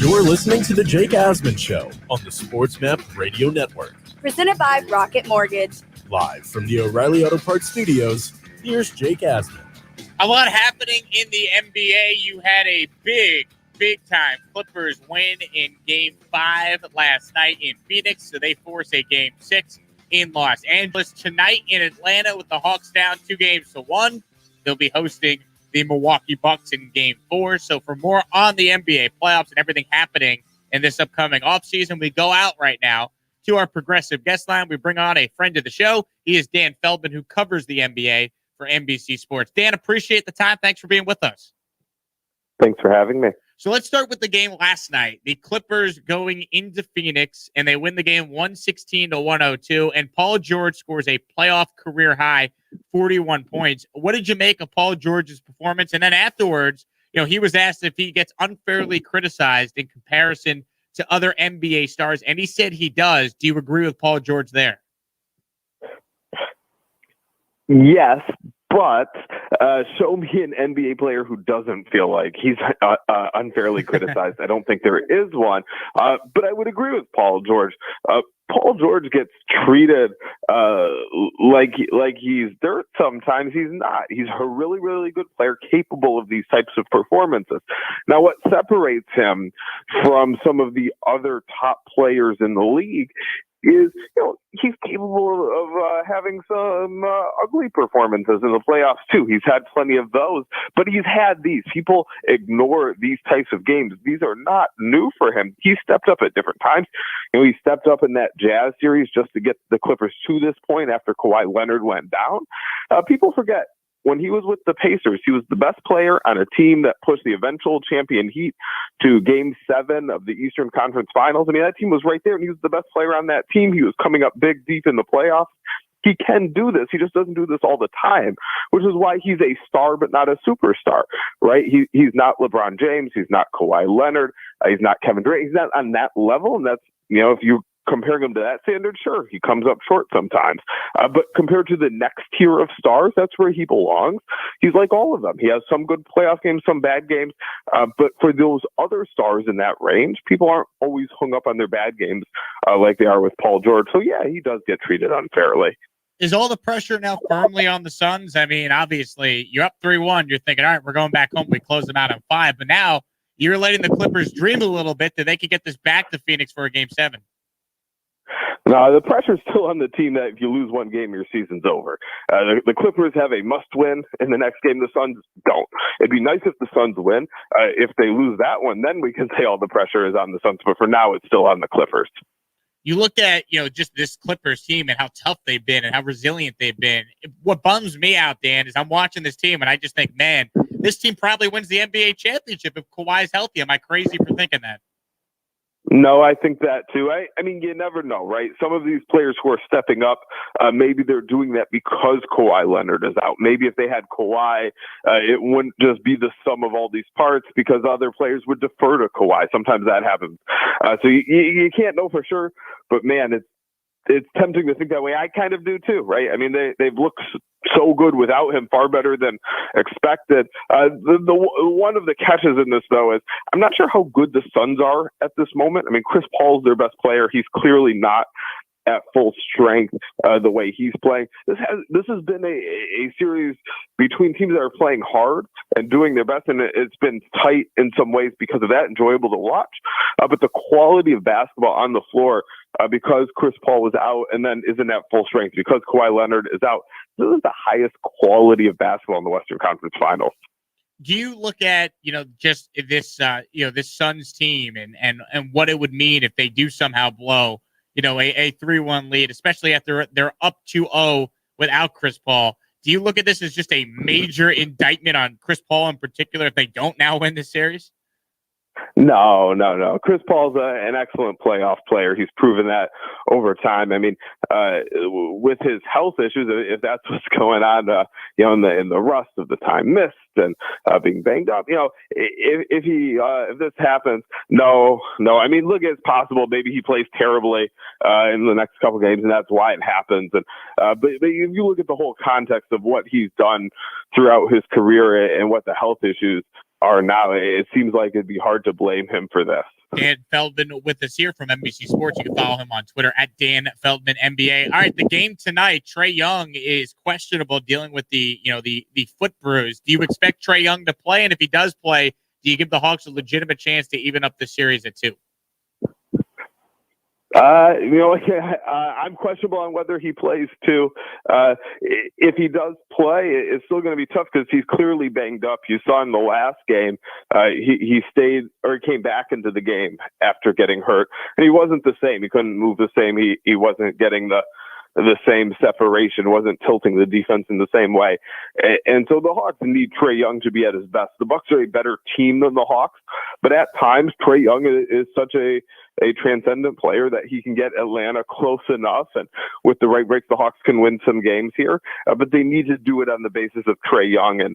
You're listening to The Jake Asman Show on the SportsMap Radio Network. Presented by Rocket Mortgage. Live from the O'Reilly Auto Parts Studios, here's Jake Asman. A lot happening in the NBA. You had a big-time Clippers win in Game 5 last night in Phoenix, so they force a Game 6 in Los Angeles. Tonight in Atlanta with the Hawks down 2-1, they'll be hosting the Milwaukee Bucks in Game 4. So for more on the NBA playoffs and everything happening in this upcoming offseason, we go out right now to our progressive guest line. We bring on a friend of the show. He is Dan Feldman, who covers the NBA for NBC Sports. Dan, appreciate the time. Thanks for being with us. Thanks for having me. So let's start with the game last night. The Clippers going into Phoenix, and they win the game 116-102, and Paul George scores a playoff career high 41 points. What did you make of Paul George's performance? And then afterwards, he was asked if he gets unfairly criticized in comparison to other NBA stars, and he said he does. Do you agree with Paul George there? Yes, but show me an NBA player who doesn't feel like he's unfairly criticized. I don't think there is one, but I would agree with Paul George. Paul George gets treated like he's dirt sometimes. He's not. He's a really, really good player, capable of these types of performances. Now, what separates him from some of the other top players in the league is, he's capable of having some ugly performances in the playoffs too. He's had plenty of those, but he's had these. People ignore these types of games. These are not new for him. He stepped up at different times. He stepped up in that Jazz series just to get the Clippers to this point after Kawhi Leonard went down. People forget, when he was with the Pacers, he was the best player on a team that pushed the eventual champion Heat to Game 7 of the Eastern Conference Finals. I mean, that team was right there, and he was the best player on that team. He was coming up big, deep in the playoffs. He can do this. He just doesn't do this all the time, which is why he's a star but not a superstar, right? He's not LeBron James. He's not Kawhi Leonard. He's not Kevin Durant. He's not on that level, and that's, if you comparing him to that standard, sure, he comes up short sometimes. But compared to the next tier of stars, that's where he belongs. He's like all of them. He has some good playoff games, some bad games. But for those other stars in that range, people aren't always hung up on their bad games like they are with Paul George. So, yeah, he does get treated unfairly. Is all the pressure now firmly on the Suns? I mean, obviously, you're up 3-1. You're thinking, all right, we're going back home. We close them out on 5. But now you're letting the Clippers dream a little bit that they could get this back to Phoenix for a Game 7. No, the pressure's still on the team that if you lose one game, your season's over. The Clippers have a must-win in the next game. The Suns don't. It'd be nice if the Suns win. If they lose that one, then we can say all the pressure is on the Suns. But for now, it's still on the Clippers. You look at, just this Clippers team and how tough they've been and how resilient they've been. What bums me out, Dan, is I'm watching this team and I just think, man, this team probably wins the NBA championship if Kawhi's healthy. Am I crazy for thinking that? No, I think that too. I mean, you never know, right? Some of these players who are stepping up, maybe they're doing that because Kawhi Leonard is out. Maybe if they had Kawhi, it wouldn't just be the sum of all these parts because other players would defer to Kawhi. Sometimes that happens. So you can't know for sure, but man, it's tempting to think that way. I kind of do too, right? I mean, they've looked so good without him, far better than expected. The one of the catches in this, though, is I'm not sure how good the Suns are at this moment. I mean, Chris Paul's their best player. He's clearly not at full strength the way he's playing. This has been a series between teams that are playing hard and doing their best, and it's been tight in some ways because of that, enjoyable to watch. But the quality of basketball on the floor, because Chris Paul was out and then isn't at full strength, because Kawhi Leonard is out, this is the highest quality of basketball in the Western Conference Finals. Do you look at, just this, this Suns team and what it would mean if they do somehow blow, a 3-1 lead, especially after they're up 2-0 without Chris Paul? Do you look at this as just a major indictment on Chris Paul in particular if they don't now win this series? No. Chris Paul's an excellent playoff player. He's proven that over time. I mean, with his health issues, if that's what's going on, in the rust of the time missed and being banged up, if this happens, no. I mean, look, it's possible maybe he plays terribly in the next couple games, and that's why it happens. And but if you look at the whole context of what he's done throughout his career and what the health issues are now, it seems like it'd be hard to blame him for this. Dan Feldman with us here from NBC Sports. You can follow him on Twitter at Dan Feldman NBA. All right, the game tonight, Trae Young is questionable, dealing with the foot bruise. Do you expect Trae Young to play? And if he does play, do you give the Hawks a legitimate chance to even up the series at 2? I'm questionable on whether he plays too. If he does play, it's still going to be tough because he's clearly banged up. You saw in the last game, he stayed or came back into the game after getting hurt, and he wasn't the same. He couldn't move the same. He wasn't getting the same separation, wasn't tilting the defense in the same way. And so the Hawks need Trae Young to be at his best. The Bucks are a better team than the Hawks, but at times Trae Young is such a transcendent player that he can get Atlanta close enough, and with the right breaks, the Hawks can win some games here. But they need to do it on the basis of Trae Young, and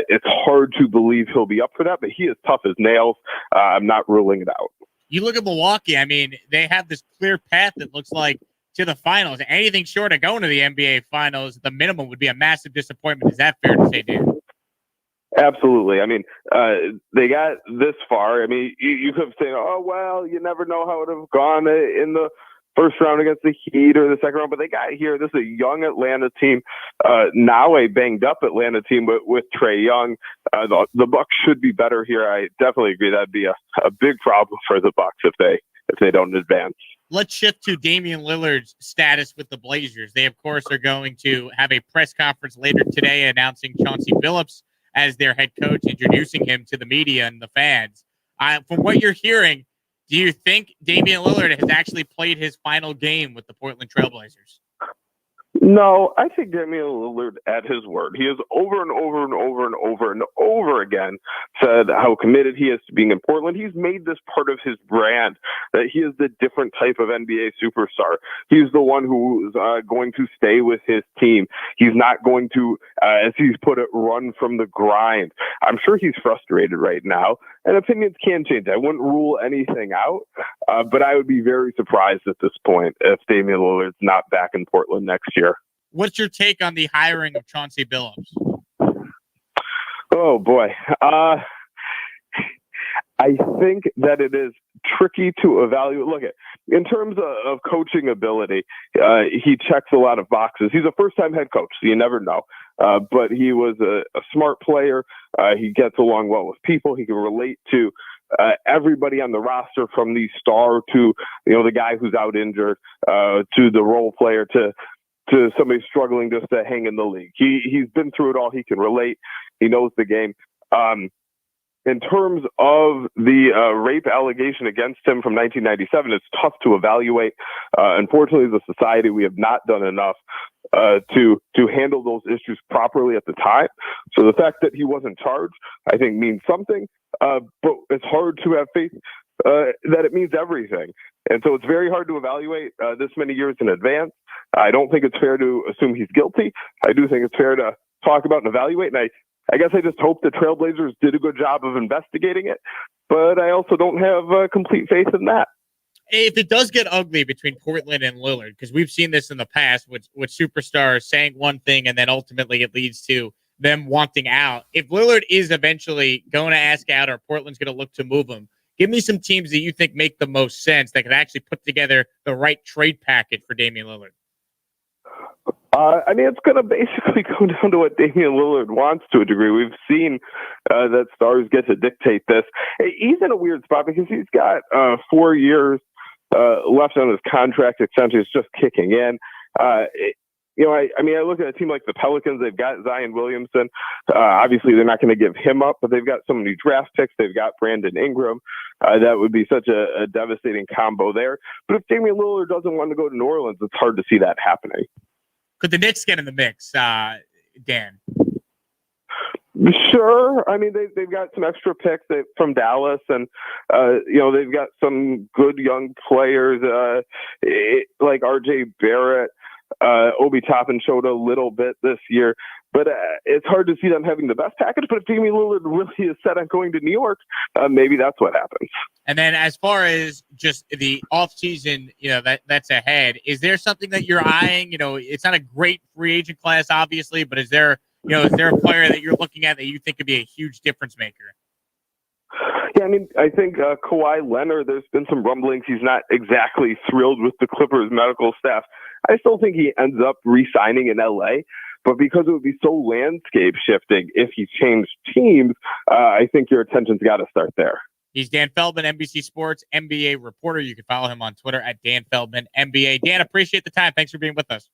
it's hard to believe he'll be up for that, but he is tough as nails. I'm not ruling it out. You look at Milwaukee, I mean, they have this clear path that looks like to the finals. Anything short of going to the NBA finals, the minimum would be a massive disappointment. Is that fair to say, Dan? Absolutely. I mean, they got this far. I mean, you could say, oh, well, you never know how it would have gone in the first round against the Heat or the second round, but they got here. This is a young Atlanta team, now a banged up Atlanta team with Trae Young. The Bucks should be better here. I definitely agree. That'd be a big problem for the Bucks if they don't advance. Let's shift to Damian Lillard's status with the Blazers. They, of course, are going to have a press conference later today announcing Chauncey Billups as their head coach, introducing him to the media and the fans. From what you're hearing, do you think Damian Lillard has actually played his final game with the Portland Trailblazers? No, I think Damian Lillard at his word. He has over and over and over and over and over again said how committed he is to being in Portland. He's made this part of his brand, that he is the different type of NBA superstar. He's the one who's going to stay with his team. He's not going to, as he's put it, run from the grind. I'm sure he's frustrated right now, and opinions can change. I wouldn't rule anything out, but I would be very surprised at this point if Damian Lillard's not back in Portland next year. What's your take on the hiring of Chauncey Billups? Oh, boy. I think that it is tricky to evaluate. Look, in terms of coaching ability, he checks a lot of boxes. He's a first-time head coach, so you never know. But he was a smart player. He gets along well with people. He can relate to everybody on the roster, from the star to the guy who's out injured, to the role player, to somebody struggling just to hang in the league. He's been through it all. He can relate. He knows the game. In terms of the rape allegation against him from 1997, it's tough to evaluate. Unfortunately, as a society, we have not done enough to handle those issues properly at the time. So the fact that he wasn't charged, I think, means something. But it's hard to have faith that it means everything. And so it's very hard to evaluate this many years in advance. I don't think it's fair to assume he's guilty. I do think it's fair to talk about and evaluate. And I guess I just hope the Trailblazers did a good job of investigating it. But I also don't have complete faith in that. If it does get ugly between Portland and Lillard, because we've seen this in the past with superstars saying one thing and then ultimately it leads to them wanting out. If Lillard is eventually going to ask out or Portland's going to look to move him, give me some teams that you think make the most sense that can actually put together the right trade package for Damian Lillard. I mean, it's going to basically go down to what Damian Lillard wants to a degree. We've seen that stars get to dictate this. He's in a weird spot because he's got 4 years left on his contract extension. It's just kicking in. I look at a team like the Pelicans. They've got Zion Williamson. Obviously, they're not going to give him up, but they've got so many draft picks. They've got Brandon Ingram. That would be such a devastating combo there. But if Damian Lillard doesn't want to go to New Orleans, it's hard to see that happening. Could the Knicks get in the mix, Dan? Sure. I mean, they've got some extra picks from Dallas, and they've got some good young players like R.J. Barrett. Obi Toppin showed a little bit this year, but it's hard to see them having the best package. But if Damian Lillard really is set on going to New York, maybe that's what happens. And then as far as just the offseason, that's ahead, is there something that you're eyeing? It's not a great free agent class, obviously, but is there a player that you're looking at that you think could be a huge difference maker? Yeah, I mean, I think Kawhi Leonard, there's been some rumblings. He's not exactly thrilled with the Clippers medical staff. I still think he ends up re-signing in LA, but because it would be so landscape shifting if he changed teams, I think your attention's got to start there. He's Dan Feldman, NBC Sports NBA reporter. You can follow him on Twitter at Dan Feldman NBA. Dan, appreciate the time. Thanks for being with us.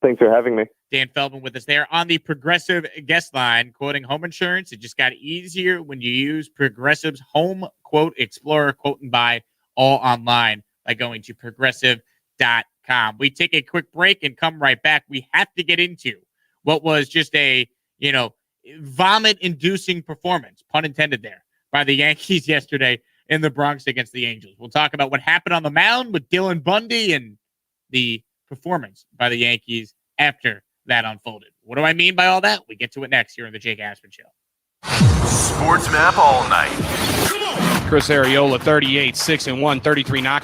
Thanks for having me. Dan Feldman with us there on the Progressive guest line, quoting home insurance. It just got easier when you use Progressive's Home Quote Explorer, quote and buy all online by going to progressive.com. We take a quick break and come right back. We have to get into what was just a, vomit-inducing performance, pun intended there, by the Yankees yesterday in the Bronx against the Angels. We'll talk about what happened on the mound with Dylan Bundy and the performance by the Yankees after that unfolded. What do I mean by all that? We get to it next here on the Jake Asman Show. Sports Map all night. Chris Ariola, 38, 6-1, 33 knockouts.